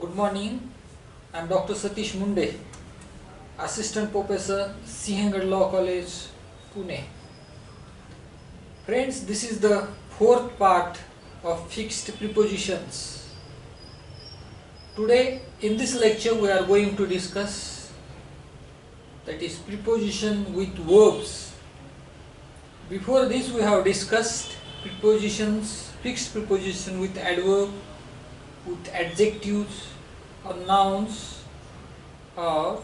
Good morning. I am Dr. Satish Munde, Assistant Professor, Sinhgad Law College, Pune. Friends, this is the fourth part of fixed prepositions. Today, in this lecture, we are going to discuss that is preposition with verbs. Before this, we have discussed prepositions, fixed preposition with adverb, with adjectives or nouns, or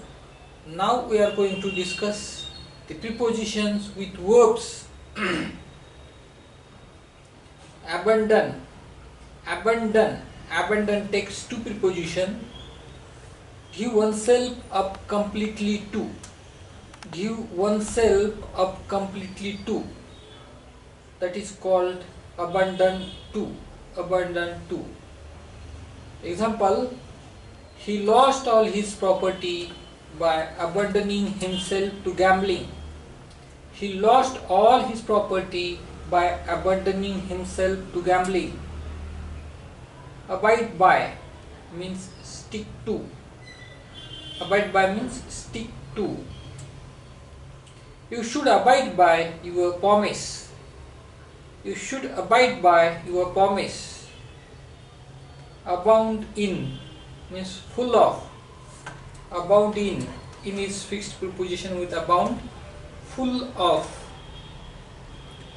now we are going to discuss the prepositions with verbs. Abandon. Abandon takes two prepositions. Give oneself up completely to. Give oneself up completely to. That is called abandon to. Abandon to. Example, he lost all his property by abandoning himself to gambling. He lost all his property by abandoning himself to gambling. Abide by means stick to. Abide by means stick to. You should abide by your promise. You should abide by your promise. Abound in means full of. Abound in is fixed preposition with abound, full of.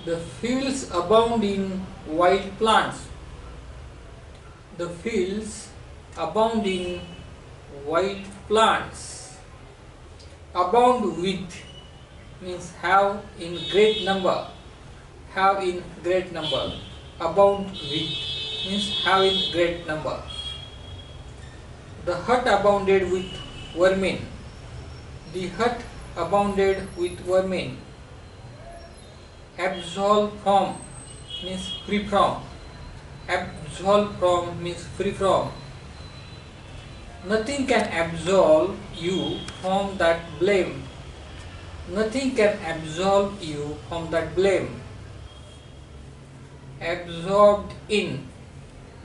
The fields abound in wild plants. The fields abound in wild plants. Abound with means have in great number. Have in great number. Abound with means have in great number. The hut abounded with vermin. The hut abounded with vermin. Absolve from means free from. Absolve from means free from. Nothing can absolve you from that blame. Nothing can absolve you from that blame. Absorbed in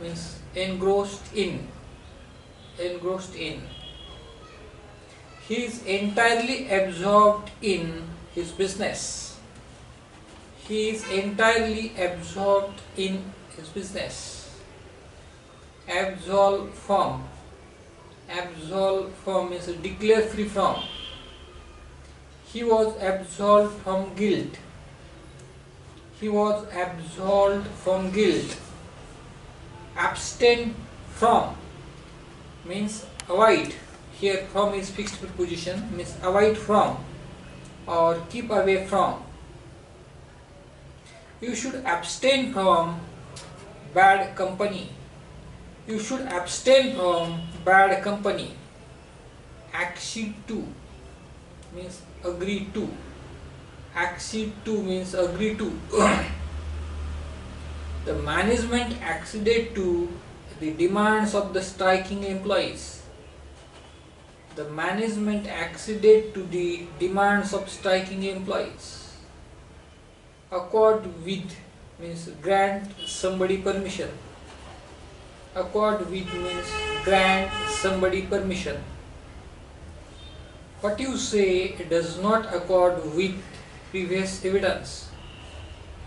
means engrossed in. Engrossed in. He is entirely absorbed in his business. He is entirely absorbed in his business. Absolve from. Absolve from means declare free from. He was absolved from guilt. He was absolved from guilt. Abstain from means avoid. Here from is fixed preposition, means avoid from or keep away from. You should abstain from bad company. You should abstain from bad company. Accede to means agree to. Accede to means agree to. The management acceded to the demands of the striking employees. The management acceded to the demands of striking employees. Accord with means grant somebody permission. Accord with means grant somebody permission. What you say does not accord with previous evidence.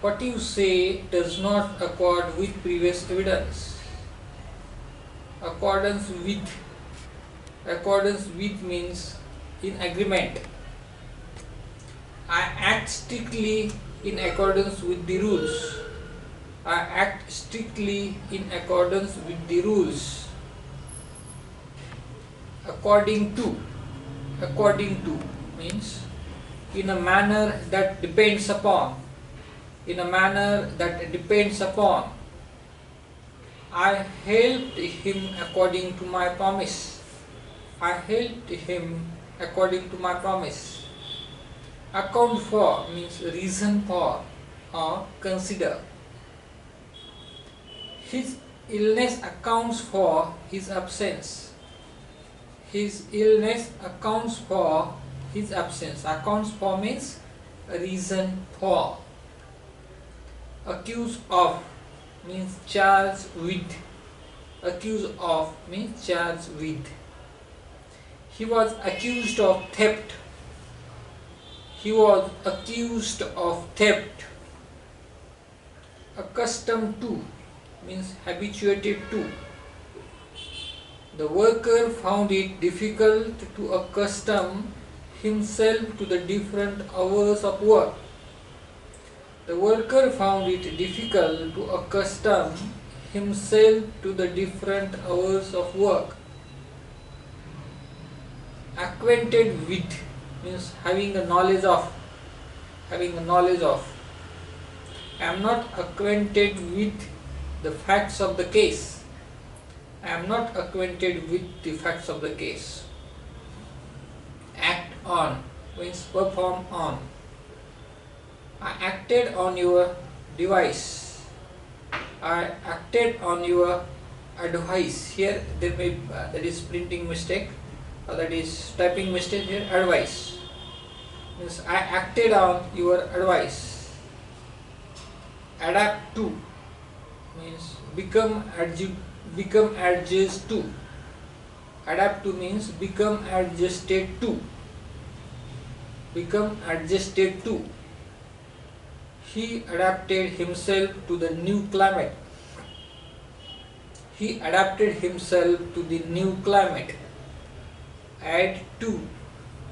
What you say does not accord with previous evidence. Accordance with. Accordance with means in agreement. I act strictly in accordance with the rules. I act strictly in accordance with the rules. According to. According to means in a manner that depends upon. In a manner that depends upon. I helped him according to my promise. I helped him according to my promise. Account for means reason for or consider. His illness accounts for his absence. His illness accounts for his absence. Accounts for means reason for. Accused of means charged with. Accused of means charged with. He was accused of theft. He was accused of theft. Accustomed to means habituated to. The worker found it difficult to accustom himself to the different hours of work. The worker found it difficult to accustom himself to the different hours of work. Acquainted with means having a knowledge of. Having a knowledge of. I am not acquainted with the facts of the case. I am not acquainted with the facts of the case. Act on means perform on. I acted on your device. I acted on your advice. Here there may that is printing mistake, or that is typing mistake. Here advice means I acted on your advice. Adapt to means become adjust to. Adapt to means become adjusted to. Become adjusted to. He adapted himself to the new climate. He adapted himself to the new climate. Add to,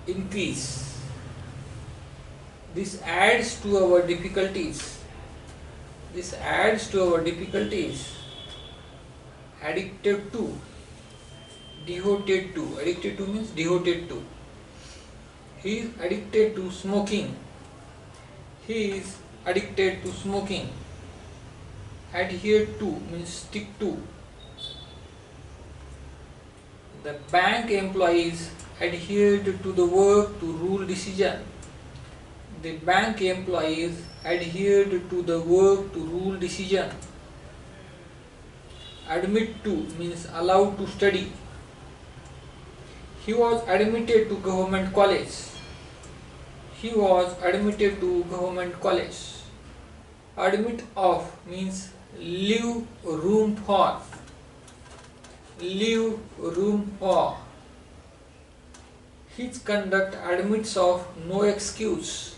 increase. This adds to our difficulties. This adds to our difficulties. Addicted to, devoted to. Addicted to means devoted to. He is addicted to smoking. He is addicted to smoking. Adhere to means stick to. The bank employees adhered to the work to rule decision. The bank employees adhered to the work to rule decision. Admit to means allowed to study. He was admitted to government college. He was admitted to government college. Admit of means leave room for. Leave room for. His conduct admits of no excuse.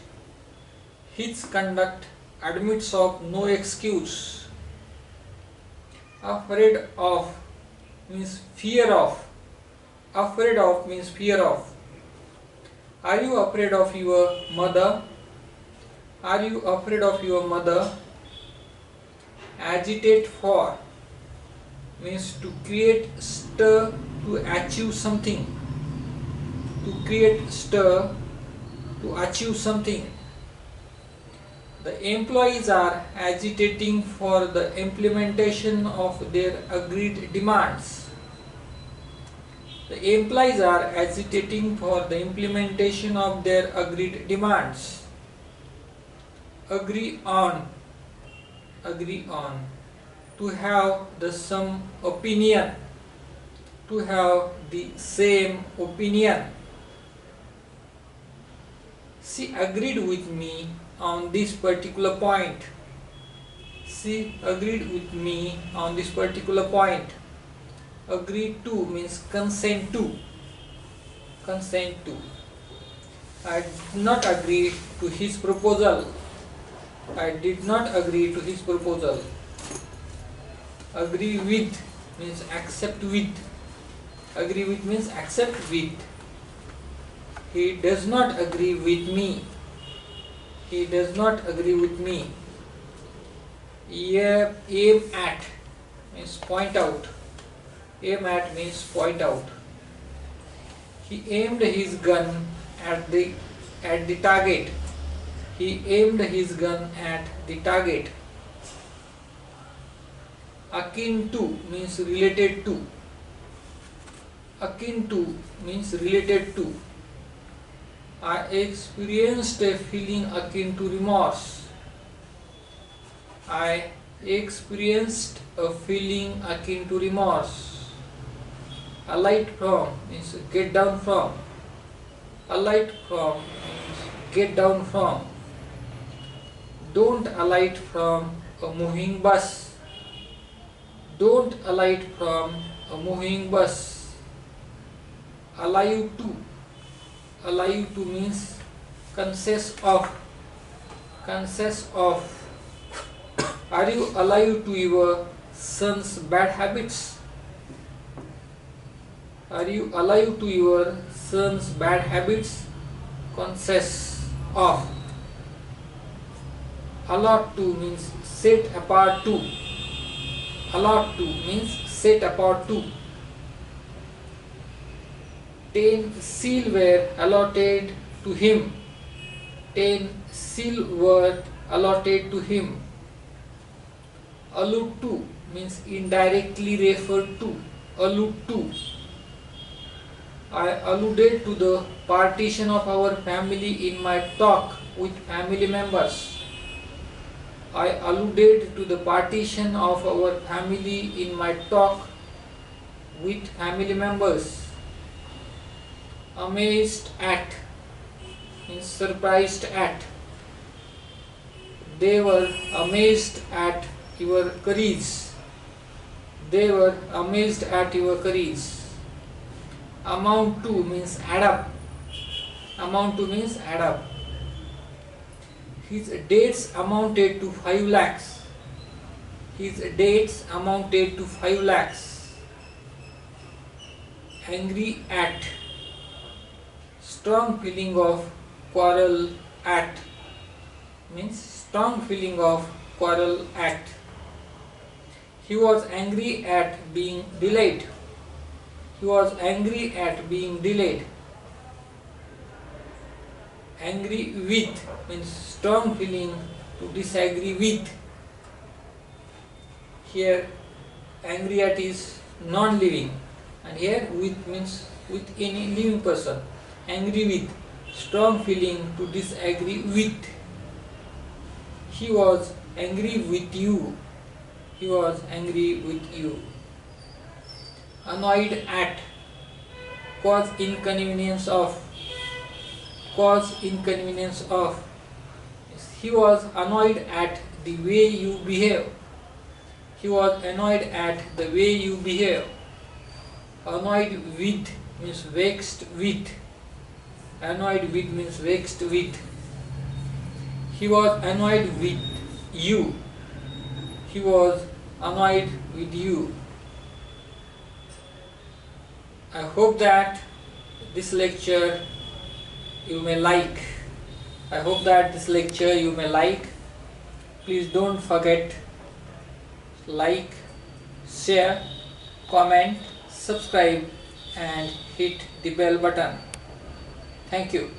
His conduct admits of no excuse. Afraid of means fear of. Afraid of means fear of. Are you afraid of your mother? Are you afraid of your mother? Agitate for means to create stir to achieve something. To create stir to achieve something. The employees are agitating for the implementation of their agreed demands. The employees are agitating for the implementation of their agreed demands. Agree on. Agree on. To have the same opinion. To have the same opinion. She agreed with me on this particular point. She agreed with me on this particular point. Agree to means consent to. Consent to. I did not agree to his proposal. I did not agree to his proposal. Agree with means accept with. Agree with means accept with. He does not agree with me. He does not agree with me. Aim at means point out. Aim at means point out. He aimed his gun at the target. He aimed his gun at the target. Akin to means related to. Akin to means related to. I experienced a feeling akin to remorse. I experienced a feeling akin to remorse. Alight from means get down from. Alight from means get down from. Don't alight from a moving bus. Don't alight from a moving bus. Allude to. Allude to means consist of. Consist of. Are you allude to your son's bad habits? Are you allude to your son's bad habits? Consists of. Allot to means set apart to. Allot to means set apart to. 10 silver allotted to him. 10 silver allotted to him. Allude to means indirectly referred to. Allude to. I alluded to the partition of our family in my talk with family members. I alluded to the partition of our family in my talk with family members. Amazed at means surprised at. They were amazed at your courage. They were amazed at your courage. Amount to means add up. Amount to means add up. His debts amounted to 5 lakhs. His debts amounted to 5 lakhs. Angry at. Strong feeling of quarrel at. Means strong feeling of quarrel at. He was angry at being delayed. He was angry at being delayed. Angry with means strong feeling to disagree with. Here angry at is non-living, and here with means with any living person. Angry with, strong feeling to disagree with. He was angry with you. He was angry with you. Annoyed at, cause inconvenience of. Cause inconvenience of. He was annoyed at the way you behave. He was annoyed at the way you behave. Annoyed with means vexed with. Annoyed with means vexed with. He was annoyed with you. He was annoyed with you. I hope that this lecture you may like. I hope that this lecture you may like. Please don't forget like, share, comment, subscribe and hit the bell button. Thank you.